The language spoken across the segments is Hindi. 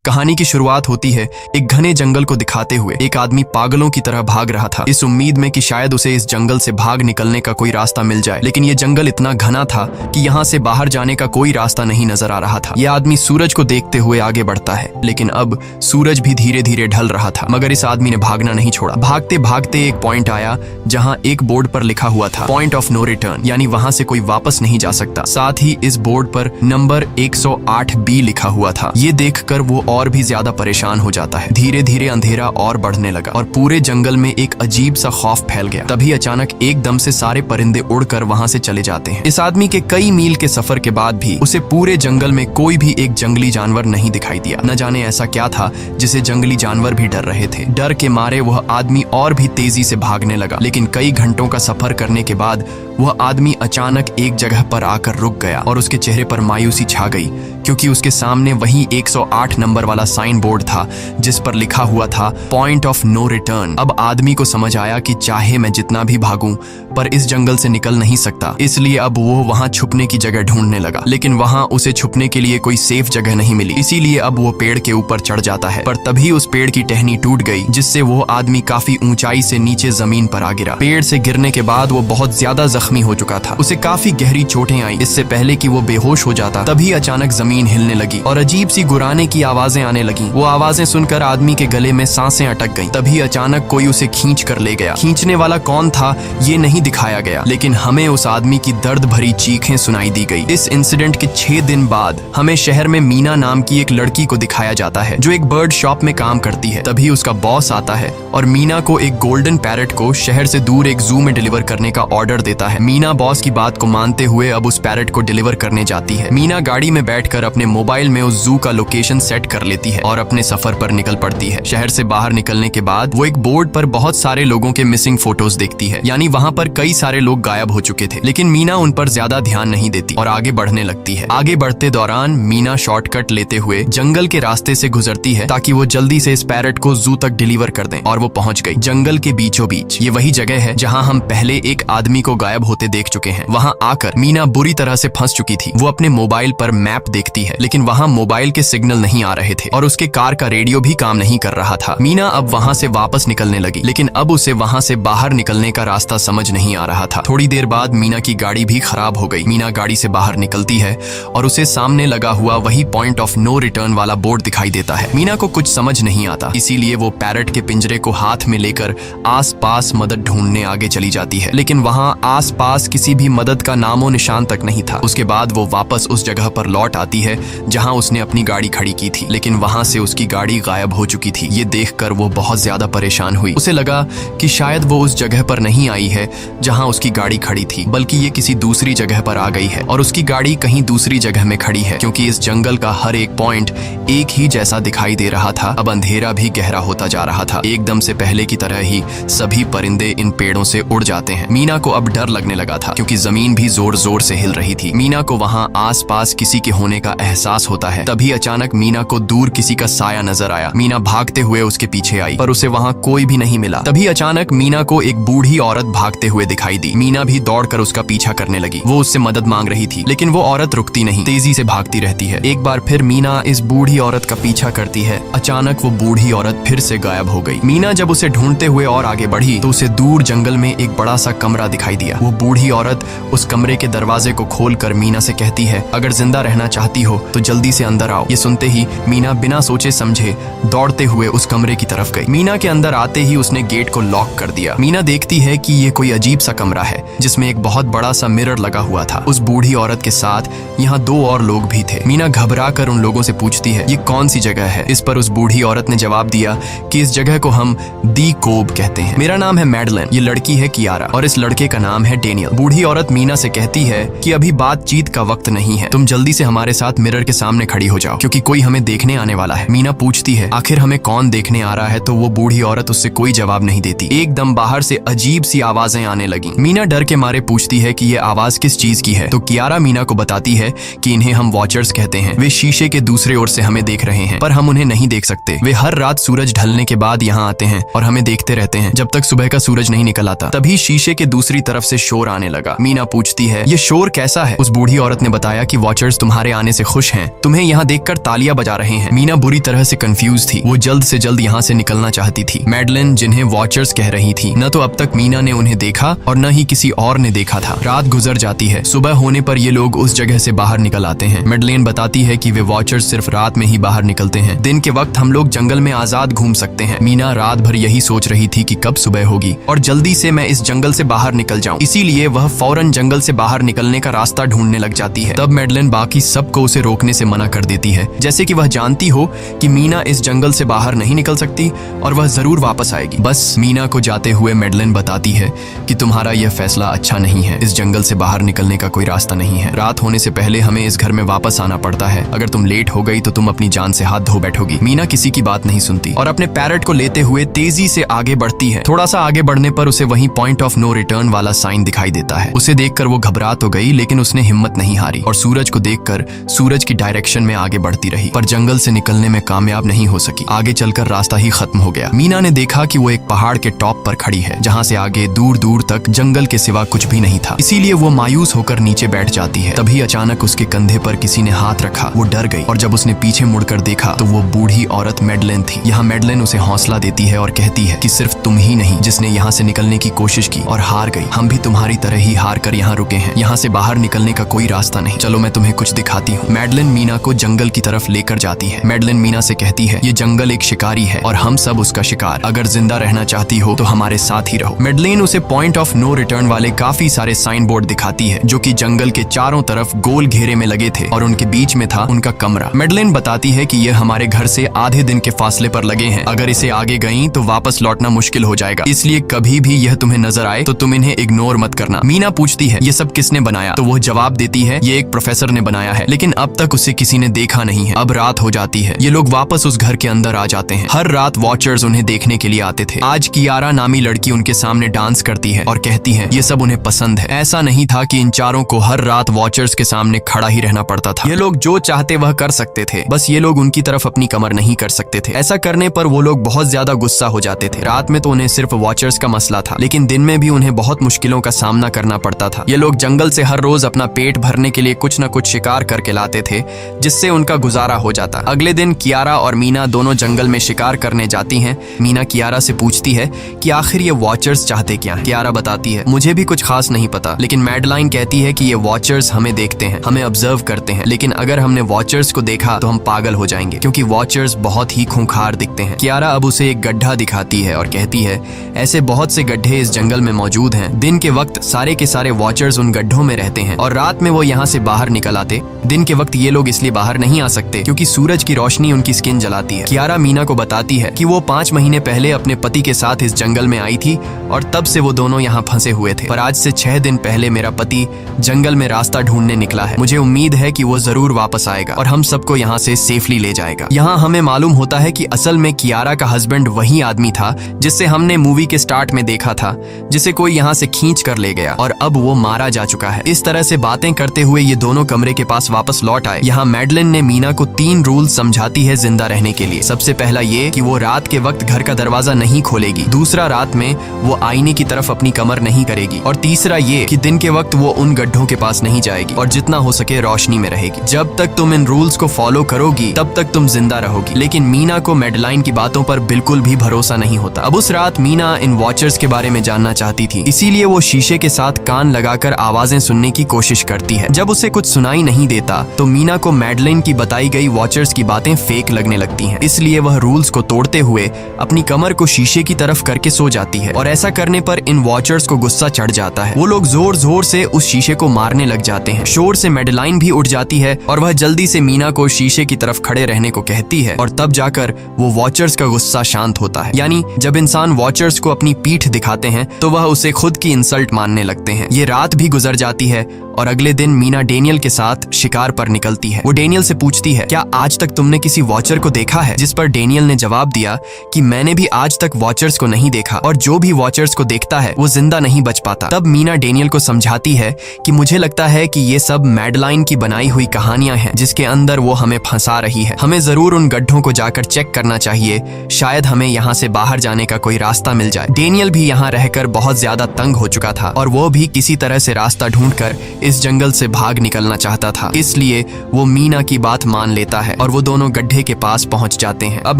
कहानी की शुरुआत होती है एक घने जंगल को दिखाते हुए। एक आदमी पागलों की तरह भाग रहा था, इस उम्मीद में कि शायद उसे इस जंगल से भाग निकलने का कोई रास्ता मिल जाए। लेकिन ये जंगल इतना घना था कि यहाँ से बाहर जाने का कोई रास्ता नहीं नजर आ रहा था। यह आदमी सूरज को देखते हुए आगे बढ़ता है, लेकिन अब सूरज भी धीरे धीरे ढल रहा था। मगर इस आदमी ने भागना नहीं छोड़ा। भागते भागते एक पॉइंट आया जहाँ एक बोर्ड पर लिखा हुआ था पॉइंट ऑफ नो रिटर्न, यानी वहां से कोई वापस नहीं जा सकता। साथ ही इस बोर्ड पर नंबर 108B लिखा हुआ था। ये देखकर वो और भी ज्यादा परेशान हो जाता है। धीरे धीरे अंधेरा और बढ़ने लगा और पूरे जंगल में एक अजीब सा खौफ फैल गया। तभी अचानक एकदम से सारे परिंदे उड़कर वहां से चले जाते हैं। इस आदमी के कई मील के सफर के बाद भी उसे पूरे जंगल में कोई भी एक जंगली जानवर नहीं दिखाई दिया। न जाने ऐसा क्या था जिसे जंगली जानवर भी डर रहे थे। डर के मारे वह आदमी और भी तेजी से भागने लगा, लेकिन कई घंटों का सफर करने के बाद वह आदमी अचानक एक जगह पर आकर रुक गया और उसके चेहरे पर मायूसी छा गई, क्योंकि उसके सामने वही 108 नंबर वाला साइन बोर्ड था जिस पर लिखा हुआ था पॉइंट ऑफ नो रिटर्न। अब आदमी को समझ आया कि चाहे मैं जितना भी भागूं पर इस जंगल से निकल नहीं सकता, इसलिए अब वो वहां छुपने की जगह ढूंढने लगा। लेकिन वहां उसे छुपने के लिए कोई सेफ जगह नहीं मिली, इसीलिए अब वो पेड़ के ऊपर चढ़ जाता है। पर तभी उस पेड़ की टहनी टूट गई, जिससे वो आदमी काफी ऊंचाई से नीचे जमीन पर आ गिरा। पेड़ से गिरने के बाद वो बहुत ज्यादा जख्मी हो चुका था। उसे काफी गहरी चोटें आई। इससे पहले कि वो बेहोश हो जाता तभी अचानक जमीन हिलने लगी और अजीब सी गुर्राने की आवाजें आने लगी। वो आवाजें सुनकर आदमी के गले में सांसें अटक गईं। तभी अचानक कोई उसे खींच कर ले गया। खींचने वाला कौन था ये नहीं दिखाया गया, लेकिन हमें उस आदमी की दर्द भरी चीखें सुनाई दी गई। इस इंसिडेंट के 6 दिन बाद हमें शहर में मीना नाम की एक लड़की को दिखाया जाता है जो एक बर्ड शॉप में काम करती है। तभी उसका बॉस आता है और मीना को एक गोल्डन पैरट को शहर से दूर एक जू में डिलीवर करने का ऑर्डर देता है। मीना बॉस की बात को मानते हुए अब उस पैरट को डिलीवर करने जाती है। मीना गाड़ी में बैठकर अपने मोबाइल में उस जू का लोकेशन सेट कर लेती है और अपने सफर पर निकल पड़ती है। शहर से बाहर निकलने के बाद वो एक बोर्ड पर बहुत सारे लोगों के मिसिंग फोटोज देखती है, यानी वहाँ पर कई सारे लोग गायब हो चुके थे। लेकिन मीना उन पर ज्यादा ध्यान नहीं देती और आगे बढ़ने लगती है। आगे बढ़ते दौरान मीना शॉर्टकट लेते हुए जंगल के रास्ते से गुजरती है ताकि वो जल्दी से इस पैरट को जू तक डिलीवर कर दें, और वो पहुंच गई जंगल के बीचों बीच। ये वही जगह है जहाँ हम पहले एक आदमी को गायब होते देख चुके हैं। वहाँ आकर मीना बुरी तरह से फंस चुकी थी। वो अपने मोबाइल पर मैप देखती है, लेकिन वहाँ मोबाइल के सिग्नल नहीं आ रहे थे और उसके कार का रेडियो भी काम नहीं कर रहा था। मीना अब वहाँ से वापस निकलने लगी, लेकिन अब उसे वहाँ से बाहर निकलने का रास्ता समझ नहीं आ रहा था। थोड़ी देर बाद मीना की गाड़ी भी खराब हो गई। मीना गाड़ी से बाहर निकलती है और उसे सामने लगा हुआ वही पॉइंट ऑफ नो रिटर्न वाला बोर्ड दिखाई देता है। मीना को कुछ समझ नहीं आता, इसीलिए वो पैरट के पिंजरे को हाथ में लेकर आसपास मदद ढूंढने आगे चली जाती है, लेकिन वहाँ आसपास किसी भी मदद का नामो निशान तक नहीं था। उसके बाद वो वापस उस जगह पर लौट आती है जहाँ उसने अपनी गाड़ी खड़ी की थी, लेकिन वहाँ से उसकी गाड़ी गायब हो चुकी थी। ये देखकर वो बहुत ज्यादा परेशान हुई। उसे लगा कि शायद वो उस जगह पर नहीं आई है जहाँ उसकी गाड़ी खड़ी थी, बल्कि ये किसी दूसरी जगह पर आ गई है और उसकी गाड़ी कहीं दूसरी जगह में खड़ी है, क्योंकि इस जंगल का हर एक पॉइंट एक ही जैसा दिखाई दे रहा था। अब अंधेरा भी गहरा होता जा रहा था। एकदम से पहले की तरह ही सभी परिंदे इन पेड़ों से उड़ जाते हैं। मीना को अब डर लगने लगा था, क्योंकि जमीन भी जोर जोर से हिल रही थी। मीना को वहाँ आसपास किसी के होने का एहसास होता है। तभी अचानक मीना को दूर किसी का साया नजर आया। मीना भागते हुए उसके पीछे आई, पर उसे वहाँ कोई भी नहीं मिला। तभी अचानक मीना को एक बूढ़ी औरत भागते हुए दिखाई दी। मीना भी दौड़कर उसका पीछा करने लगी। वो उससे मदद मांग रही थी, लेकिन वो औरत रुकती नहीं, तेजी से भागती रहती है। एक बार फिर मीना इस बूढ़ी औरत का पीछा करती है। अचानक वो बूढ़ी औरत फिर से गायब हो गई। मीना जब उसे ढूंढते हुए और आगे बढ़ी तो उसे दूर जंगल में एक बड़ा सा कमरा दिखाई दिया। वो बूढ़ी औरत उस कमरे के दरवाजे को खोलकर मीना से कहती है, अगर जिंदा रहना चाहती हो तो जल्दी से अंदर आओ। ये सुनते ही मीना बिना सोचे समझे दौड़ते हुए उस कमरे की तरफ गई। मीना के अंदर आते ही उसने गेट को लॉक कर दिया। मीना देखती है कि ये कोई अजीब सा कमरा है जिसमें एक बहुत बड़ा सा मिरर लगा हुआ था। उस बूढ़ी औरत के साथ यहाँ 2 और लोग भी थे। मीना घबरा कर उन लोगों से पूछती है, ये कौन सी जगह है? इस पर उस बूढ़ी औरत ने जवाब दिया कि इस जगह को हम दी कोब कहते हैं। मेरा नाम है मैडलन, ये लड़की है कियारा और इस लड़के का नाम है डेनियल। बूढ़ी औरत मीना से कहती है कि अभी बातचीत का वक्त नहीं है, तुम जल्दी से हमारे साथ मिरर के सामने खड़ी हो जाओ, क्योंकि कोई हमें देखने आने वाला है। मीना पूछती है, आखिर हमें कौन देखने आ रहा है? तो वो बूढ़ी औरत उससे कोई जवाब नहीं देती। एकदम बाहर से अजीब सी आवाजें आने लगी। मीना डर के मारे पूछती है कि ये आवाज किस चीज की है? तो कियारा मीना को बताती है कि इन्हें हम वॉचर्स कहते हैं। वे शीशे के दूसरे ओर से हमें देख रहे हैं, पर हम उन्हें नहीं देख सकते। वे हर रात सूरज ढलने के बाद यहाँ आते हैं और हमें देखते रहते हैं जब तक सुबह का सूरज नहीं निकल आता। तभी शीशे के दूसरी तरफ से शोर आने लगा। मीना पूछती है, ये शोर कैसा है? उस बूढ़ी औरत ने बताया कि वॉचर्स तुम्हारे आने से खुश हैं, तुम्हें यहाँ देखकर तालियां बजा रहे हैं। मीना बुरी तरह से कंफ्यूज थी, वो जल्द से जल्द यहाँ से निकलना चाहती थी। मैडलिन जिन्हें वॉचर्स कह रही थी, न तो अब तक मीना ने उन्हें देखा और न ही किसी और ने देखा था। रात गुजर जाती है, सुबह होने पर ये लोग उस जगह से बाहर निकल आते हैं। मैडलिन बताती है कि वे वॉचर्स सिर्फ रात में ही बाहर निकलते हैं, दिन के वक्त हम लोग जंगल में आजाद घूम सकते हैं। मीना रात भर यही सोच रही थी कि कब सुबह होगी और जल्दी से मैं इस जंगल से बाहर निकल जाऊं, इसीलिए वह फौरन जंगल से बाहर निकलने का रास्ता ढूंढने लग जाती है। तब मैडलिन बाकी सबको उसे रोकने से मना कर देती है, जैसे कि वह जानती हो कि मीना इस जंगल से बाहर नहीं निकल सकती और वह जरूर वापस आएगी। बस मीना को जाते हुए मैडलिन बताती है कि तुम्हारा यह फैसला अच्छा नहीं है, इस जंगल से बाहर निकलने का कोई रास्ता नहीं है। रात होने से पहले हमें इस घर में वापस आना पड़ता है, अगर तुम लेट हो गई तो तुम अपनी जान से हाथ धो बैठोगी। मीना किसी की बात नहीं सुनती और अपने पैरट को लेते हुए तेजी से आगे बढ़ती है। थोड़ा सा आगे बढ़ने पर उसे वहीं पॉइंट ऑफ नो रिटर्न वाला साइन दिखाई देता है। उसे देखकर वो घबरा तो गई, लेकिन उसने हिम्मत नहीं हारी और सूरज को देखकर सूरज की डायरेक्शन में आगे बढ़ती रही, पर जंगल से निकलने में कामयाब नहीं हो सकी। आगे चलकर रास्ता ही खत्म हो गया। मीना ने देखा कि वो एक पहाड़ के टॉप पर खड़ी है, जहाँ से आगे दूर दूर तक जंगल के सिवा कुछ भी नहीं था, इसीलिए वो मायूस होकर नीचे बैठ जाती है। तभी अचानक उसके कंधे पर किसी ने हाथ रखा, वो डर गई और जब उसने पीछे मुड़कर देखा तो वो बूढ़ी औरत मैडलिन थी। यहाँ मैडलिन उसे हौसला देती है और कहती है कि सिर्फ तुम ही नहीं जिसने यहाँ से निकलने की कोशिश की और हार गई, हम भी तुम्हारी तरह ही हार कर यहाँ रुके हैं। यहाँ से बाहर निकलने का कोई रास्ता नहीं, चलो मैं तुम्हें कुछ दिखाती हूँ। मैडलिन मीना को जंगल की तरफ लेकर जाती है। मैडलिन मीना से कहती है, ये जंगल एक शिकारी है और हम सब उसका शिकार, अगर जिंदा रहना चाहती हो तो हमारे साथ ही रहो। मैडलिन उसे पॉइंट ऑफ नो रिटर्न वाले काफी सारे साइन बोर्ड दिखाती है, जो कि जंगल के चारों तरफ गोल घेरे में लगे थे और उनके बीच में था उनका कमरा। मैडलिन बताती है कि यह हमारे घर से आधे दिन के फासले पर लगे हैं, अगर इसे आगे गई तो वापस लौटना मुश्किल हो जाएगा, इसलिए कभी भी यह तुम्हें नजर आए तो तुम इन्हें इग्नोर मत करना। मीना पूछती है, ये सब किसने बनाया? तो वो जवाब देती है, ये एक प्रोफेसर ने बनाया है, लेकिन अब तक उसे किसी ने देखा नहीं है। अब रात हो जाती है, ये लोग वापस उस घर के अंदर आ जाते हैं। हर रात वॉचर्स उन्हें देखने के लिए आते थे। आज कियारा नामी लड़की उनके सामने डांस करती है और कहती है ये सब उन्हें पसंद है। ऐसा नहीं था कि इन चारों को हर रात वॉचर्स के सामने खड़ा ही रहना पड़ता था, ये लोग जो चाहते वह कर सकते थे, बस ये लोग उनकी तरफ अपनी कमर नहीं कर सकते थे। ऐसा करने पर वो लोग बहुत ज्यादा गुस्सा हो जाते थे। रात में तो उन्हें सिर्फ वॉचर्स का मसला था, लेकिन दिन में भी उन्हें बहुत मुश्किलों का सामना करना पड़ता था। ये लोग जंगल से हर रोज अपना पेट भरने के लिए कुछ न कुछ शिकार करके लाते थे, जिससे उनका गुजारा हो जाता। अगले दिन कियारा और मीना दोनों जंगल में शिकार करने जाती हैं। मीना कियारा से पूछती है कि आखिर ये वॉचर्स चाहते क्या हैं? कियारा बताती है, मुझे भी कुछ खास नहीं पता, लेकिन मैडलाइन कहती है कि ये वॉचर्स हमें देखते हैं, हमें ऑब्जर्व करते हैं, लेकिन अगर हमने वॉचर्स को देखा तो हम पागल हो जाएंगे, क्योंकि वॉचर्स बहुत ही खूंखार दिखते हैं। कियारा अब उसे एक गड्ढा दिखाती है और कहती है, ऐसे बहुत से गड्ढे इस जंगल में मौजूद हैं। दिन के वक्त सारे के सारे वॉचर्स उन गड्ढों में रहते हैं और रात में वो यहाँ से बाहर निकल आते। दिन के वक्त ये लोग इसलिए बाहर नहीं आ सकते क्योंकि सूरज की रोशनी उनकी स्किन जलाती है। कियारा मीना को बताती है कि वो 5 महीने पहले अपने पति के साथ इस जंगल में आई थी और तब से वो दोनों यहाँ फंसे हुए थे, पर आज से 6 दिन पहले मेरा पति जंगल में रास्ता ढूंढने निकला है। मुझे उम्मीद है कि वो जरूर वापस आएगा और हम सबको यहाँ से सेफली ले जाएगा। यहाँ हमें मालूम होता है कि असल में कियारा का हस्बैंड वही आदमी था जिससे हमने मूवी के स्टार्ट में देखा था, जिसे कोई यहाँ से खींच कर ले गया और अब वो मारा जा चुका है। इस तरह से बातें करते हुए ये दोनों कमरे के पास वापस लौट आए। यहाँ मैडलिन ने मीना को 3 रूल समझाती है जिंदा रहने के लिए। सबसे पहला ये कि वो रात के वक्त घर का दरवाजा नहीं खोलेगी, दूसरा रात में वो आईने की तरफ अपनी कमर नहीं करेगी, और तीसरा ये कि दिन के वक्त वो उन गड्ढों के पास नहीं जाएगी और जितना हो सके रोशनी में रहेगी। जब तक तुम इन रूल्स को फॉलो करोगी तब तक तुम जिंदा रहोगी। लेकिन मीना को मैडलाइन की बातों पर बिल्कुल भी भरोसा नहीं होता। अब उस रात मीना इन वॉचर्स के बारे में जानना चाहती थी, इसीलिए वो शीशे के साथ कान लगाकर आवाजें सुनने की कोशिश करती है। जब उसे कुछ सुनाई नहीं देता तो मीना को मैडलिन की बताई गई वॉचर्स की बातें फेक लगने लगती हैं, इसलिए वह रूल्स को तोड़ते हुए अपनी कमर को शीशे की तरफ करके सो जाती है और ऐसा करने पर इन वॉचर्स को गुस्सा चढ़ जाता है। वो लोग जोर जोर से उस शीशे को मारने लग जाते हैं। शोर से मैडलाइन भी उठ जाती है और वह जल्दी से मीना को शीशे की तरफ खड़े रहने को कहती है और तब जाकर वो वॉचर्स का गुस्सा शांत होता है। यानी जब इंसान वॉचर्स को अपनी पीठ दिखाते हैं तो वह उसे खुद की इंसल्ट मानने लगते हैं। ये रात भी गुजर जाती है और अगले दिन मीना डेनियल के साथ शिकार पर निकलती है। वो डेनियल से पूछती है, क्या आज तक तुमने किसी वॉचर को देखा है? जिस पर डेनियल ने जवाब दिया कि मैंने भी आज तक वॉचर्स को नहीं देखा और जो भी वॉचर्स को देखता है वो जिंदा नहीं बच पाता। तब मीना डेनियल को समझाती है कि मुझे लगता है कि ये सब मैडलाइन की बनाई हुई कहानियां हैं जिसके अंदर वो हमें फंसा रही है। हमें जरूर उन गड्ढों को जाकर चेक करना चाहिए, शायद हमें यहाँ से बाहर जाने का कोई रास्ता मिल जाए। डेनियल भी यहाँ रहकर बहुत ज्यादा तंग हो चुका था और वो भी किसी तरह से रास्ता ढूंढकर इस जंगल से भाग निकलना चाहता था, इसलिए वो मीना की बात मान लेता है और वो दोनों गड्ढे के पास पहुंच जाते हैं। अब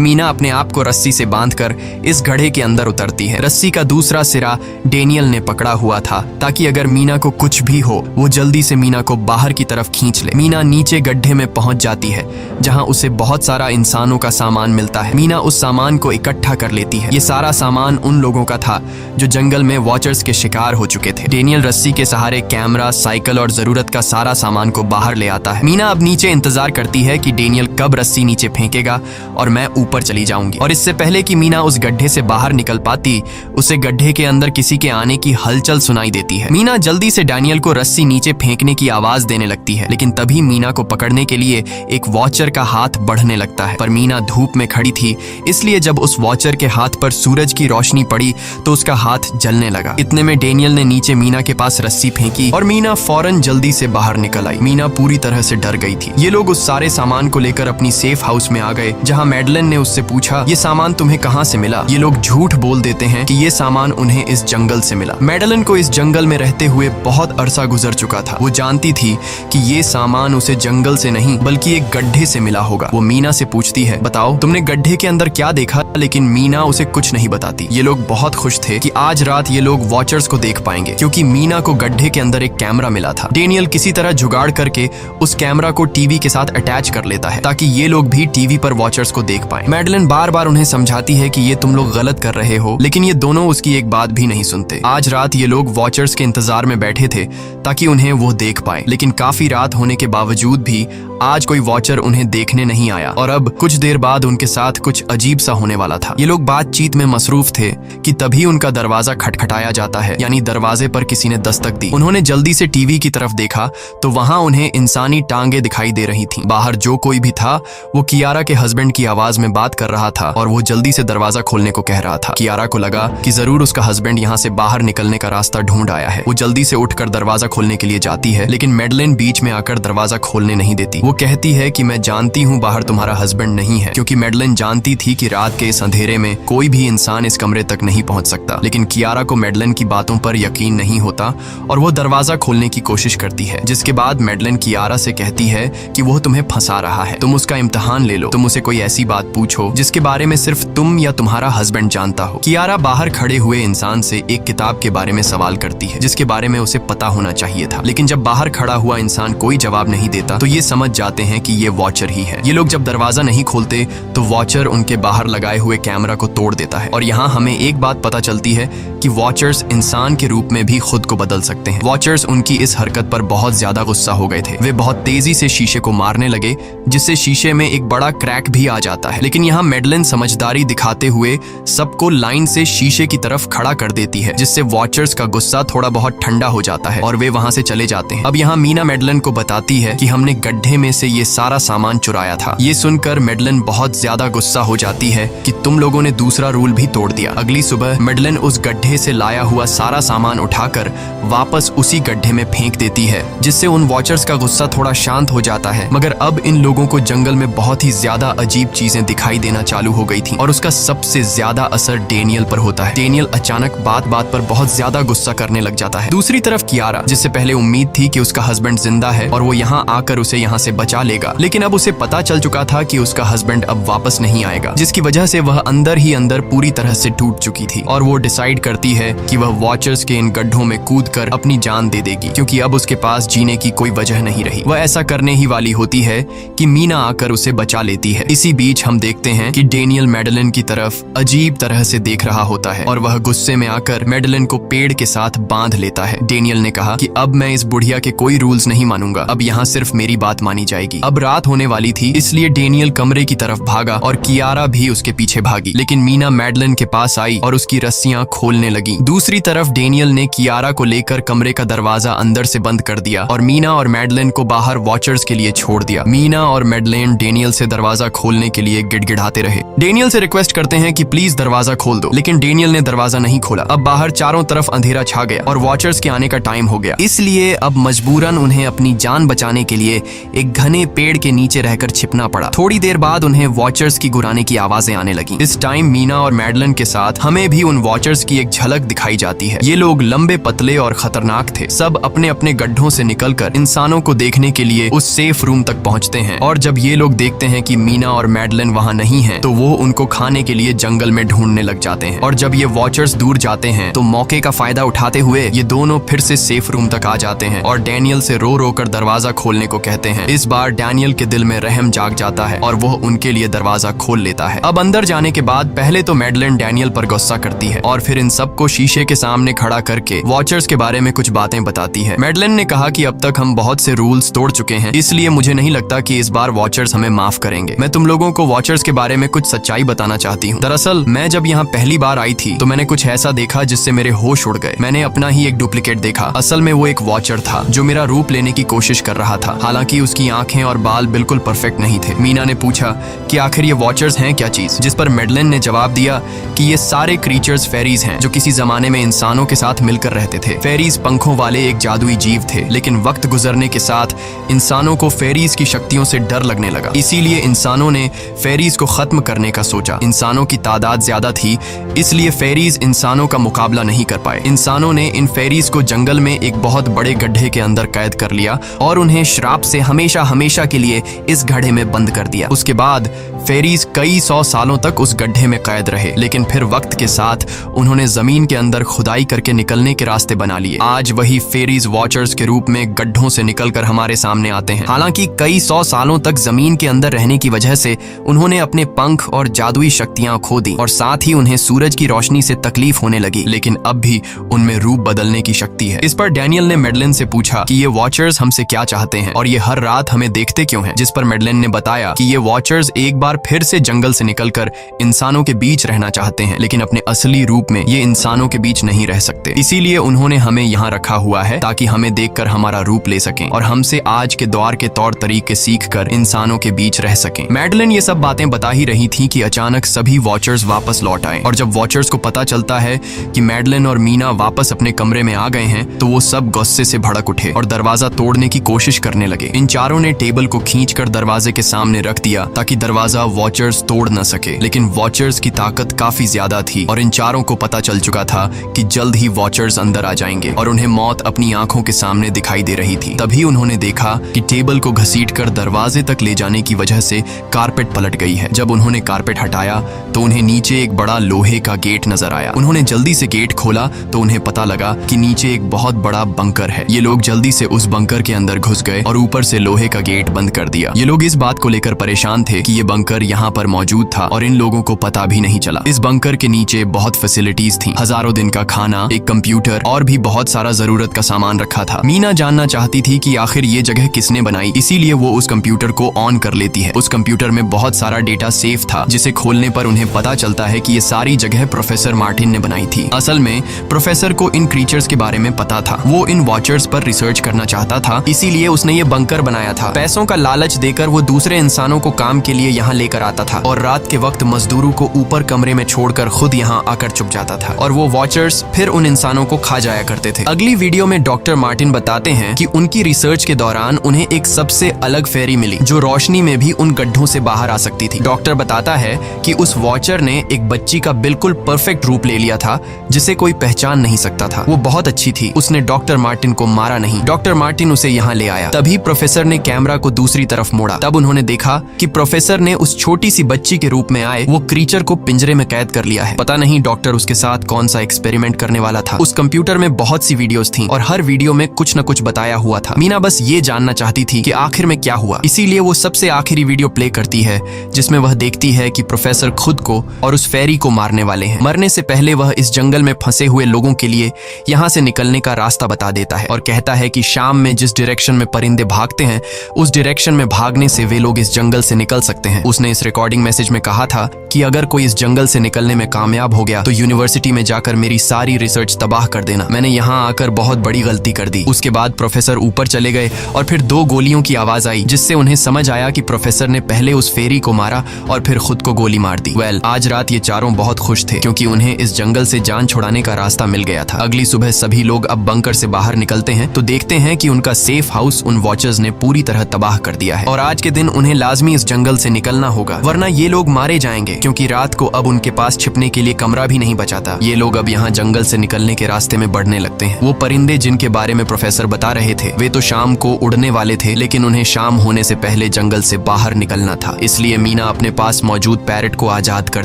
मीना अपने आप को रस्सी से बांधकर इस गड्ढे के अंदर उतरती है। रस्सी का दूसरा सिरा डेनियल ने पकड़ा हुआ था ताकि अगर मीना को कुछ भी हो वो जल्दी से मीना को बाहर की तरफ खींच ले। मीना नीचे गड्ढे में पहुंच जाती है जहां उसे बहुत सारा इंसानों का सामान मिलता है। मीना उस सामान को इकट्ठा कर लेती है। ये सारा सामान उन लोगों का था जो जंगल में वॉचर्स के शिकार हो चुके थे। डेनियल रस्सी के सहारे कैमरा, साइकिल और जरूरत का सारा सामान को बाहर ले आता है। मीना अब नीचे इंतजार करती है कि डेनियल कब रस्सी नीचे फेंकेगा और मैं ऊपर चली जाऊंगी। और इससे पहले कि मीना उस गड्ढे से बाहर निकल पाती, उसे गड्ढे के अंदर किसी के आने की हलचल सुनाई देती है। मीना जल्दी से डेनियल को रस्सी नीचे फेंकने की आवाज देने लगती है, लेकिन तभी मीना को पकड़ने के लिए एक वॉचर का हाथ बढ़ने लगता है। पर मीना धूप में खड़ी थी, इसलिए जब उस वॉचर के हाथ पर सूरज की रोशनी पड़ी तो उसका हाथ जलने लगा। इतने में डेनियल ने नीचे मीना के पास रस्सी फेंकी और मीना फौरन जल्दी से बाहर निकल आई। मीना पूरी तरह से डर गई थी। ये लोग उस सारे सामान को लेकर अपनी सेफ हाउस में आ गए, जहां मैडलिन ने उससे पूछा, ये सामान तुम्हें कहां से मिला? ये लोग झूठ बोल देते हैं कि ये सामान उन्हें इस जंगल से मिला। मैडलिन को इस जंगल में रहते हुए बहुत अरसा गुजर चुका था। वो जानती थी कि ये सामान उसे जंगल से नहीं बल्कि एक गड्ढे से मिला होगा। वो मीना से पूछती है, बताओ तुमने गड्ढे के अंदर क्या देखा? लेकिन मीना उसे कुछ नहीं बताती। ये लोग बहुत खुश थे कि आज रात ये लोग वॉचर्स को देख पाएंगे, क्योंकि मीना को गड्ढे के अंदर एक कैमरा मिला था। डेनियल किसी तरह जुगाड़ करके उस कैमरा को टीवी के साथ अटैच कर लेता है ताकि ये लोग भी टीवी पर वॉचर्स को देख पाएं। मैडलिन बार बार उन्हें समझाती है कि ये तुम लोग गलत कर रहे हो, लेकिन ये दोनों उसकी एक बात भी नहीं सुनते। आज रात ये लोग वॉचर्स के इंतजार में बैठे थे ताकि उन्हें वो देख पाए, लेकिन काफी रात होने के बावजूद भी आज कोई वॉचर उन्हें देखने नहीं आया और अब कुछ देर बाद उनके साथ कुछ अजीब सा होने वाला था। ये लोग बातचीत में मसरूफ थे कि तभी उनका दरवाजा खटखटाया जाता है, यानी दरवाजे पर किसी ने दस्तक दी। उन्होंने जल्दी से टीवी की तरफ देखा तो वहां उन्हें इंसानी टांगे दिखाई दे रही थीं। बाहर जो कोई भी था वो कियारा के हस्बैंड की आवाज में बात कर रहा था और वो जल्दी से दरवाजा खोलने को कह रहा था। कियारा को लगा कि जरूर उसका हस्बैंड यहाँ से बाहर निकलने का रास्ता ढूंढ आया है। वो जल्दी से उठकर दरवाजा खोलने के लिए जाती है, लेकिन मैडलिन बीच में आकर दरवाजा खोलने नहीं देती। वो कहती है कि मैं जानती हूँ बाहर तुम्हारा हस्बैंड नहीं है, क्योंकि मैडलिन जानती थी कि रात के इस अंधेरे में कोई भी इंसान इस कमरे तक नहीं पहुंच सकता। लेकिन कियारा को मैडलिन की बातों पर यकीन नहीं होता और वो दरवाजा खोलने की कोशिश करती है, जिसके बाद मैडलिन कियारा से कहती है कि वो तुम्हें फंसा रहा है, तुम उसका इम्तिहान ले लो, तुम उसे कोई ऐसी बात पूछो जिसके बारे में सिर्फ तुम या तुम्हारा हस्बैंड जानता हो। कियारा बाहर खड़े हुए इंसान से एक किताब के बारे में सवाल करती है जिसके बारे में उसे पता होना चाहिए था, लेकिन जब बाहर खड़ा हुआ इंसान कोई जवाब नहीं देता तो ये समझ जाते हैं कि ये वॉचर ही है। ये लोग जब दरवाजा नहीं खोलते तो वॉचर उनके बाहर लगाए हुए कैमरा को तोड़ देता है और यहाँ हमें एक बात पता चलती है कि वॉचर्स इंसान के रूप में भी खुद को बदल सकते हैं। वॉचर्स उनकी इस हरकत पर बहुत ज्यादा गुस्सा हो गए थे। वे बहुत तेजी से शीशे को मारने लगे जिससे शीशे में एक बड़ा क्रैक भी आ जाता है, लेकिन यहाँ मैडलिन समझदारी दिखाते हुए सबको लाइन से शीशे की तरफ खड़ा कर देती है, जिससे वॉचर्स का गुस्सा थोड़ा बहुत ठंडा हो जाता है और वे वहां से चले जाते हैं। अब यहाँ मीना मैडलिन को बताती है कि हमने गड्ढे में से ये सारा सामान चुराया था। ये सुनकर मैडलिन बहुत ज्यादा गुस्सा हो जाती है कि तुम लोगों ने दूसरा रूल भी तोड़ दिया। अगली सुबह मैडलिन उस गड्ढे से लाया हुआ सारा सामान उठाकर वापस उसी गड्ढे में फेंक देती है, जिससे उन वॉचर्स का गुस्सा थोड़ा शांत हो जाता है। मगर अब इन लोगों को जंगल में बहुत ही ज्यादा अजीब चीजें दिखाई देना चालू हो गई थी और उसका सबसे ज्यादा असर डेनियल पर होता है। डेनियल अचानक बात बात पर बहुत ज्यादा गुस्सा करने लग जाता है। दूसरी तरफ कियारा, जिससे पहले उम्मीद थी कि उसका हस्बैंड जिंदा है और वो यहाँ आकर उसे यहाँ से बचा लेगा, लेकिन अब उसे पता चल चुका था कि उसका हस्बैंड अब वापस नहीं आएगा, जिसकी वजह से वह अंदर ही अंदर पूरी तरह से टूट चुकी थी और वो डिसाइड करती है कि वह वॉचर्स के इन गड्ढों में कूदकर अपनी जान दे देगी, क्योंकि अब उसके पास जीने की कोई वजह नहीं रही। वह ऐसा करने ही वाली होती है कि मीना आकर उसे बचा लेती है। इसी बीच हम देखते हैं कि डेनियल मैडलिन की तरफ अजीब तरह से देख रहा होता है और वह गुस्से में आकर मैडलिन को पेड़ के साथ बांध लेता है। डेनियल ने कहा कि अब मैं इस बुढ़िया के कोई रूल्स नहीं मानूंगा, अब यहाँ सिर्फ मेरी बात मानी जाएगी। अब रात होने वाली थी, इसलिए डेनियल कमरे की तरफ भागा और कियारा भी उसके पीछे भागी, लेकिन मीना मैडलिन के पास आई और उसकी रस्सियां खोलने लगी। दूसरी तरफ डेनियल ने कियारा को लेकर कमरे का दरवाजा अंदर से बंद कर दिया और मीना और मैडलिन को बाहर वॉचर्स के लिए छोड़ दिया। मीना और मैडलिन डेनियल से दरवाजा खोलने के लिए गिड़गिड़ाते रहे। डेनियल से रिक्वेस्ट करते हैं कि प्लीज दरवाजा खोल दो, लेकिन डेनियल ने दरवाजा नहीं खोला। अब बाहर चारों तरफ अंधेरा छा गया और वॉचर्स के आने का टाइम हो गया, इसलिए अब मजबूरन उन्हें अपनी जान बचाने के लिए एक घने पेड़ के नीचे रहकर छिपना पड़ा। थोड़ी देर बाद उन्हें वॉचर्स की गुराने की आवाजें आने लगी। इस टाइम मीना और मैडलिन के साथ हमें भी उन वॉचर्स की एक झलक दिखाई जाती है। ये लोग लंबे, पतले और खतरनाक थे। सब अपने अपने गड्ढों से निकलकर इंसानों को देखने के लिए उस सेफ रूम तक पहुंचते हैं और जब ये लोग देखते हैं कि मीना और मैडलिन वहां नहीं हैं, तो वो उनको खाने के लिए जंगल में ढूंढने लग जाते हैं। और जब ये वॉचर्स दूर जाते हैं तो मौके का फायदा उठाते हुए ये दोनों फिर से सेफ रूम तक आ जाते हैं और डैनियल से रो रो कर दरवाजा खोलने को कहते हैं। इस बार डैनियल के दिल में रहम जाग जाता है और वो उनके लिए दरवाजा खोल लेता है। अब अंदर जाने के बाद पहले तो मैडलिन डैनियल पर गुस्सा करती है और फिर इन सबको शीशे के सामने खड़ा करके वॉचर्स के बारे में कुछ बातें बताती है। मैडलिन ने कहा कि अब तक हम बहुत से रूल्स तोड़ चुके हैं, इसलिए मुझे नहीं लगता कि इस बार वॉचर्स हमें माफ करेंगे। मैं तुम लोगों को वॉचर्स के बारे में कुछ सच्चाई बताना चाहती हूँ। दरअसल मैं जब यहाँ पहली बार आई थी तो मैंने कुछ ऐसा देखा जिससे मेरे होश उड़ गए। मैंने अपना ही एक डुप्लीकेट देखा। असल में वो एक वॉचर था जो मेरा रूप लेने की कोशिश कर रहा था। हालांकि उसकी आंखें और बाल बिल्कुल परफेक्ट नहीं थे। मीना ने पूछा कि आखिर ये वॉचर्स हैं क्या चीज, जिस पर मैडलिन ने जवाब दिया कि ये सारे क्रीचर्स फेरीज हैं जो किसी जमाने में इंसानों के साथ मिलकर रहते थे। फेरीज पंखों वाले एक जादुई जीव थे, लेकिन वक्त गुजरने के साथ इंसानों को फेरीज की शक्तियों से डर लगने लगा। इसीलिए इंसानों ने फेरीज को खत्म करने का सोचा। इंसानों की तादाद ज्यादा थी, इसलिए फेरीज इंसानों का मुकाबला नहीं कर पाए। इंसानों ने इन फेरीज को जंगल में एक बहुत बड़े गड्ढे के अंदर कैद कर लिया और उन्हें श्राप से हमेशा हमेशा के लिए इस गड्ढे में बंद कर दिया। उसके बाद फेरीज कई 100 सालों तक उस गड्ढे में कैद रहे, लेकिन फिर वक्त के साथ उन्होंने जमीन के अंदर खुदाई करके निकलने के रास्ते बना लिए। आज वही फेरीज वॉचर्स के रूप में गड्ढों से निकलकर हमारे सामने आते हैं। हालांकि कई 100 सालों तक जमीन के अंदर रहने की वजह से उन्होंने अपने पंख और जादुई शक्तियां खो दी और साथ ही उन्हें सूरज की रोशनी से तकलीफ होने लगी, लेकिन अब भी उनमें रूप बदलने की शक्ति है। इस पर डैनियल ने मैडलिन से पूछा कि ये वॉचर्स हमसे क्या चाहते हैं और ये हर रात हमें देखते क्यों हैं, जिस पर मैडलिन ने बताया कि ये वॉचर्स एक बार फिर से जंगल से निकलकर इंसानों के बीच रहना चाहते हैं, लेकिन अपने असली रूप में ये इंसानों के बीच नहीं रह सकते। इसीलिए उन्होंने हमें यहाँ रखा हुआ है ताकि हमें देखकर हमारा रूप ले सकें और हमसे आज के दौर के तौर तरीके सीखकर इंसानों के बीच रह सकें। मैडलिन ये सब बातें बता ही रही थी कि अचानक सभी वॉचर्स वापस लौट आए और जब वॉचर्स को पता चलता है कि मैडलिन और मीना वापस अपने कमरे में आ गए हैं तो वो सब गुस्से से भड़क उठे और दरवाजा तोड़ने की कोशिश करने लगे। इन चारों ने टेबल को खींचकर दरवाजे के सामने रख दिया ताकि दरवाजा वॉचर्स तोड़ न सके, लेकिन वॉचर्स की ताकत काफी ज्यादा थी और इन चारों को पता चल चुका था कि जल्द ही वॉचर्स अंदर आ जाएंगे और उन्हें मौत अपनी आंखों के सामने दिखाई दे रही थी। तभी उन्होंने देखा कि टेबल को घसीटकर दरवाजे तक ले जाने की वजह से कारपेट पलट गई है। जब उन्होंने कारपेट हटाया तो उन्हें नीचे एक बड़ा लोहे का गेट नजर आया। उन्होंने जल्दी से गेट खोला तो उन्हें पता लगा कि नीचे एक बहुत बड़ा बंकर है। ये लोग जल्दी से उस बंकर के अंदर घुस गए और ऊपर से लोहे का गेट बंद कर दिया। ये लोग इस बात को लेकर परेशान थे कि ये बंकर यहाँ पर मौजूद था और इन लोगों को पता भी नहीं चला। इस बंकर के नीचे बहुत फैसिलिटीज थी, हजारों दिन का खाना, एक कंप्यूटर और भी बहुत सारा जरूरत का सामान रखा था। मीना जानना चाहती थी कि आखिर ये जगह किसने बनाई, इसीलिए वो उस कंप्यूटर को ऑन कर लेती है। उस कंप्यूटर में बहुत सारा डेटा सेफ था, जिसे खोलने पर उन्हें पता चलता है कि ये सारी जगह प्रोफेसर मार्टिन ने बनाई थी। असल में प्रोफेसर को इन क्रीचर्स के बारे में पता था। वो इन वॉचर्स पर रिसर्च करना चाहता था, इसीलिए उसने ये बंकर बनाया था। पैसों का लालच देकर वो दूसरे इंसानों को काम के लिए यहाँ लेकर आता था और रात के वक्त मजदूरों को ऊपर कमरे में छोड़कर खुद यहाँ आकर छुप जाता था और वो वॉचर्स फिर उन इंसानों को खा जाया करते थे। अगली वीडियो में डॉक्टर मार्टिन बताते हैं कि उनकी रिसर्च के दौरान उन्हें एक सबसे अलग फेरी मिली जो रोशनी में भी उन गड्ढों से बाहर आ सकती थी। डॉक्टर बताता है कि उस वॉचर ने एक बच्ची का बिल्कुल परफेक्ट रूप ले लिया था जिसे कोई पहचान नहीं सकता था। वो बहुत अच्छी थी, उसने डॉक्टर मार्टिन को मारा नहीं। डॉक्टर मार्टिन उसे यहाँ ले आया। तभी प्रोफेसर ने कैमरा को दूसरी तरफ मोड़ा। तब उन्होंने देखा कि प्रोफेसर ने उस छोटी सी बच्ची के रूप में आए वो क्रीचर को पिंजरे में कैद कर लिया है। पता नहीं डॉक्टर उसके साथ कौन सा एक्सपेरिमेंट करने वाला था। उस कंप्यूटर में बहुत सी वीडियोस थी और हर वीडियो में कुछ न कुछ बताया हुआ था। मीना बस ये जानना चाहती थी कि आखिर में क्या हुआ, इसीलिए वो सबसे आखिरी वीडियो प्ले करती है जिसमें वह देखती है कि प्रोफेसर खुद को और उस फेरी को मारने वाले हैं। मरने से पहले वह इस जंगल में फंसे हुए लोगों के लिए यहाँ से निकलने का रास्ता बता देता है और कहता है कि शाम में जिस डायरेक्शन में परिंदे भागते हैं उस डायरेक्शन में भागने से वे लोग इस जंगल से निकल सकते हैं। उसने इस रिकॉर्डिंग मैसेज में कहा था कि अगर कोई इस जंगल से निकलने में कामयाब हो गया तो यूनिवर्सिटी में जाकर मेरी सारी रिसर्च तबाह कर देना। मैंने यहाँ आकर बहुत बड़ी गलती कर दी। उसके बाद प्रोफेसर ऊपर चले गए और फिर 2 गोलियों की आवाज आई, जिससे उन्हें समझ आया कि प्रोफेसर ने पहले उस फेरी को मारा और फिर खुद को गोली मार दी। आज रात ये चारों बहुत खुश थे क्योंकि उन्हें इस जंगल से जान छुड़ाने का रास्ता मिल गया था। अगली सुबह सभी लोग अब बंकर से बाहर निकलते हैं तो देखते हैं कि उनका सेफ हाउस उन वॉचर्स ने पूरी तरह तबाह कर दिया है और आज के दिन उन्हें लाजमी इस जंगल से निकलना होगा, वरना ये लोग मारे जाएंगे क्योंकि रात को अब उनके पास छिपने के लिए कमरा भी नहीं बचा था। ये लोग अब यहाँ जंगल से निकलने के रास्ते में बढ़ने लगते हैं। वो परिंदे जिनके बारे में प्रोफेसर बता रहे थे वे तो शाम को उड़ने वाले थे, लेकिन उन्हें शाम होने से पहले जंगल से बाहर निकलना था। इसलिए मीना अपने पास मौजूद पैरट को आजाद कर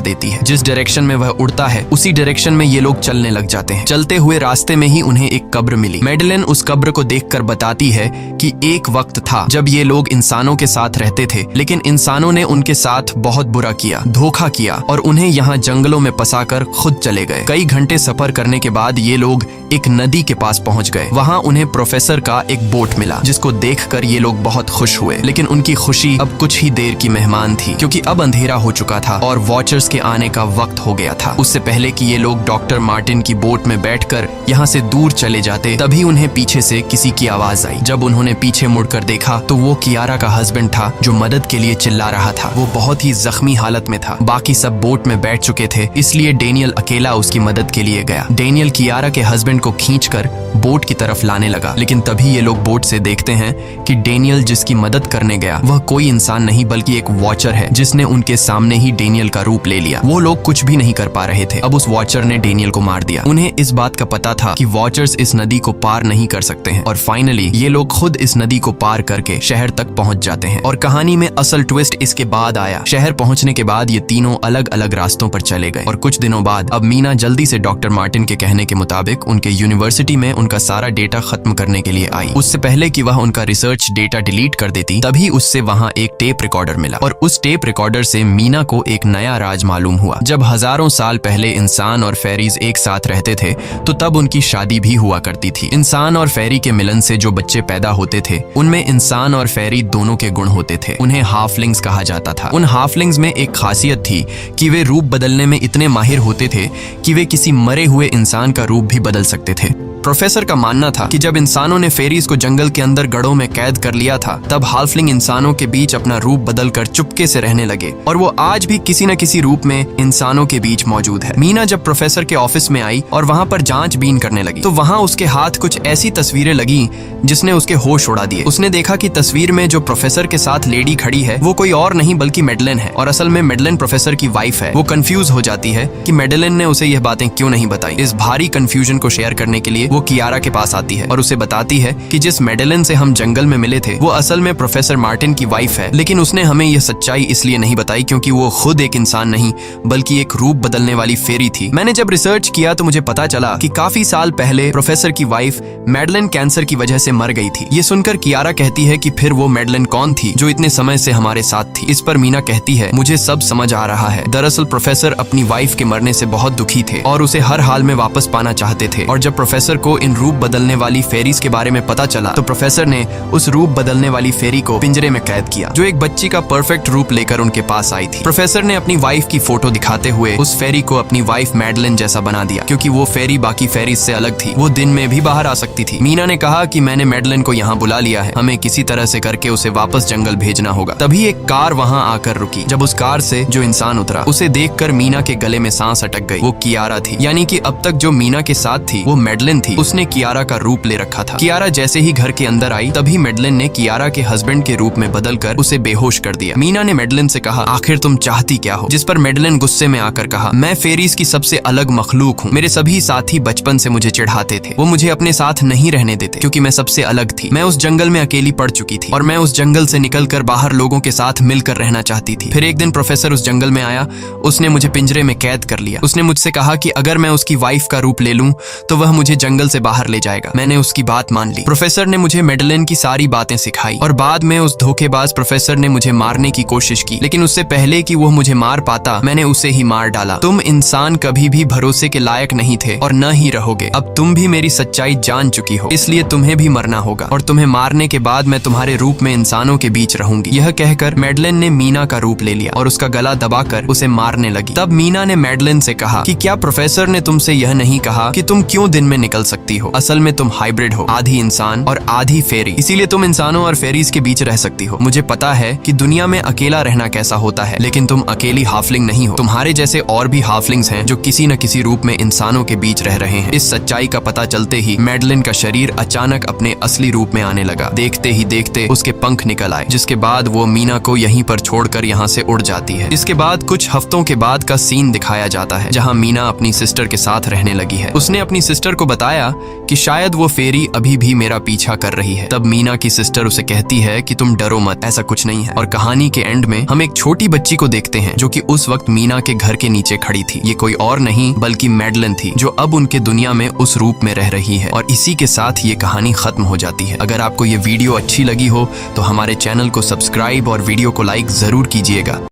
देती है। जिस डायरेक्शन में वह उड़ता है उसी डायरेक्शन में ये लोग चलने लग जाते हैं। चलते हुए रास्ते में ही उन्हें एक कब्र मिली। मैडलेन उस कब्र को देखकर बताती है कि एक वक्त था जब ये लोग इंसानों के साथ रहते थे, लेकिन इंसानों ने उनके साथ बहुत बुरा किया, धोखा किया और उन्हें यहाँ जंगलों में फंसाकर खुद चले गए। कई घंटे सफर करने के बाद ये लोग एक नदी के पास पहुंच गए। वहाँ उन्हें प्रोफेसर का एक बोट मिला, जिसको देखकर ये लोग बहुत खुश हुए, लेकिन उनकी खुशी अब कुछ ही देर की मेहमान थी क्योंकि अब अंधेरा हो चुका था और वॉचर्स के आने का वक्त हो गया था। उससे पहले कि ये लोग डॉक्टर मार्टिन की बोट में बैठकर यहाँ से दूर चले जाते, तभी उन्हें पीछे से किसी की आवाज आई। जब उन्होंने पीछे मुड़कर देखा तो वो कियारा का हस्बैंड था जो मदद के लिए चिल्ला रहा था। वो बहुत ही जख्मी हालत में था। बाकी सब बोट में बैठ चुके थे, इसलिए डेनियल अकेला उसकी मदद के लिए गया। डेनियल कियारा के हस्बैंड को खींचकर बोट की तरफ लाने लगा, लेकिन तभी ये लोग बोट से देखते हैं कि डेनियल जिसकी मदद करने गया वह कोई इंसान नहीं बल्कि एक वॉचर है, जिसने उनके सामने ही डेनियल का रूप ले लिया। वो लोग कुछ भी नहीं कर पा रहे थे। अब उस वॉचर ने डेनियल को मार दिया। उन्हें इस बात का पता था कि वॉचर्स इस नदी को पार नहीं कर सकते हैं और फाइनली ये लोग खुद इस नदी को पार करके शहर तक पहुंच जाते हैं। और कहानी में असल ट्विस्ट इसके बाद आया। शहर पहुंचने के बाद ये तीनों अलग अलग रास्तों पर चले गए और कुछ दिनों बाद अब मीना जल्दी से डॉक्टर मार्टिन के कहने के मुताबिक उनके यूनिवर्सिटी में उनका सारा डेटा खत्म करने के लिए आई। उससे पहले कि वह उनका रिसर्च डेटा डिलीट कर देती, तभी उससे वहां एक टेप रिकॉर्डर मिला और उस टेप रिकॉर्डर से मीना को एक नया राज मालूम हुआ। जब हजारों साल पहले इंसान और फेरीज एक साथ रहते थे तो तब उनकी शादी भी हुआ करती थी। इंसान और फेरी के मिलन से जो बच्चे पैदा होते थे उनमें इंसान और फेरी दोनों के गुण होते थे। उन्हें हाफलिंग्स कहा जाता था। उन हाफलिंग्स में एक खासियत थी कि वे रूप बदलने में इतने माहिर होते थे कि वे किसी मरे हुए इंसान का रूप भी बदल सकते थे। प्रोफेसर का मानना था कि जब इंसानों ने फेरीज को जंगल के अंदर गढ़ों में कैद कर लिया था, तब हाफलिंग इंसानों के बीच अपना रूप बदलकर चुपके से रहने लगे और वो आज भी किसी न किसी रूप में इंसानों के बीच मौजूद है। मीना जब प्रोफेसर के ऑफिस में आई और वहाँ पर जांचबीन करने लगी तो वहाँ उसके हाथ कुछ ऐसी तस्वीरें लगी जिसने उसके होश उड़ा दिए। उसने देखा कि तस्वीर में जो प्रोफेसर के साथ लेडी खड़ी है वो कोई और नहीं बल्कि मैडलेन है और असल में मैडलेन प्रोफेसर की वाइफ है। वो कंफ्यूज हो जाती है कि मैडलेन ने उसे यह बातें क्यों नहीं बताई। इस भारी कंफ्यूजन को शेयर करने के लिए वो कियारा के पास आती है और उसे बताती है कि जिस मैडलेन से हम जंगल में मिले थे वो असल में प्रोफेसर मार्टिन की वाइफ है, लेकिन उसने हमें यह सच्चाई इसलिए नहीं बताई क्योंकि वो खुद एक इंसान नहीं बल्कि एक रूप बदलने वाली फेरी थी। मैंने जब रिसर्च किया तो मुझे पता चला कि काफी साल पहले प्रोफेसर की वाइफ मैडलेन कैंसर की वजह से मर गई थी। ये सुनकर कियारा कहती है कि फिर वो मैडलेन कौन थी जो इतने समय से हमारे साथ थी। इस पर मीना कहती है, मुझे सब समझ आ रहा है। दरअसल प्रोफेसर अपनी वाइफ के मरने से बहुत दुखी थे और उसे हर हाल में वापस पाना चाहते थे और जब प्रोफेसर को इन रूप बदलने वाली फेरीज के बारे में पता चला तो प्रोफेसर ने उस रूप बदलने वाली फेरी को पिंजरे में कैद किया जो एक बच्ची का परफेक्ट रूप लेकर उनके पास आई थी। प्रोफेसर ने अपनी वाइफ की फोटो दिखाते हुए उस फेरी को अपनी वाइफ मैडलेन जैसा बना दिया क्योंकि वो फेरी बाकी फेरीज से अलग थी। वो दिन में भी बाहर आ सकती थी। मीना ने कहा कि मैंने मैडलेन को यहाँ बुला लिया है, हमें किसी तरह से करके उसे वापस जंगल भेजना होगा। तभी एक कार वहाँ आकर रुकी। जब उस कार से जो इंसान उतरा उसे देखकर मीना के गले में सांस अटक गई। वो कियारा थी, यानी कि अब तक जो मीना के साथ थी वो मैडलेन थी। उसने कियारा का रूप ले रखा था। कियारा जैसे ही घर के अंदर आई तभी मैडलेन ने कियारा के हस्बैंड के रूप में बदलकर उसे बेहोश कर दिया। मीना ने मैडलेन से कहा, आखिर तुम चाहती क्या हो? जिस पर मैडलेन गुस्से में आकर कहा, मैं फेरीज की सबसे अलग मखलूक हूँ। मेरे सभी साथी बचपन से मुझे चिढ़ाते थे। वो मुझे अपने साथ नहीं रहने देते क्योंकि मैं सबसे अलग थी। मैं उस जंगल में अकेली पड़ चुकी थी और मैं उस जंगल से निकलकर बाहर लोगों के साथ मिलकर रहना चाहती थी। फिर एक दिन प्रोफेसर उस जंगल में आया। उसने मुझे पिंजरे में कैद कर लिया। उसने मुझसे कहा कि अगर मैं उसकी वाइफ का रूप ले लूं तो वह मुझे जंगल जंगल से बाहर ले जाएगा। मैंने उसकी बात मान ली। प्रोफेसर ने मुझे मेडलिन की सारी बातें सिखाई और बाद में उस धोखेबाज प्रोफेसर ने मुझे मारने की कोशिश की, लेकिन उससे पहले कि वो मुझे मार पाता मैंने उसे ही मार डाला। तुम इंसान कभी भी भरोसे के लायक नहीं थे और न ही रहोगे। अब तुम भी मेरी सच्चाई जान चुकी हो, इसलिए तुम्हें भी मरना होगा और तुम्हें मारने के बाद मैं तुम्हारे रूप में इंसानों के बीच रहूंगी। यह कहकर मेडलिन ने मीना का रूप ले लिया और उसका गला दबाकर उसे मारने लगी। तब मीना ने मेडलिन से कहा कि क्या प्रोफेसर ने तुमसे यह नहीं कहा कि तुम क्यों दिन में निकल सकती हो? असल में तुम हाइब्रिड हो, आधी इंसान और आधी फेरी, इसीलिए तुम इंसानों और फेरीज के बीच रह सकती हो। मुझे पता है कि दुनिया में अकेला रहना कैसा होता है, लेकिन तुम अकेली हाफलिंग नहीं हो। तुम्हारे जैसे और भी हाफलिंग्स हैं जो किसी न किसी रूप में इंसानों के बीच रह रहे हैं। इस सच्चाई का पता चलते ही मेडलिन का शरीर अचानक अपने असली रूप में आने लगा। देखते ही देखते उसके पंख निकल आए, जिसके बाद वो मीना को यहीं पर छोड़कर यहाँ से उड़ जाती है। इसके बाद कुछ हफ्तों के बाद का सीन दिखाया जाता है, जहाँ मीना अपनी सिस्टर के साथ रहने लगी है। उसने अपनी सिस्टर को बताया कि शायद वो फेरी अभी भी मेरा पीछा कर रही है। तब मीना की सिस्टर उसे कहती है कि तुम डरो मत, ऐसा कुछ नहीं है। और कहानी के एंड में हम एक छोटी बच्ची को देखते हैं जो कि उस वक्त मीना के घर के नीचे खड़ी थी। ये कोई और नहीं बल्कि मेडलिन थी, जो अब उनके दुनिया में उस रूप में रह रही है। और इसी के साथ ये कहानी खत्म हो जाती है। अगर आपको ये वीडियो अच्छी लगी हो तो हमारे चैनल को सब्सक्राइब और वीडियो को लाइक जरूर कीजिएगा।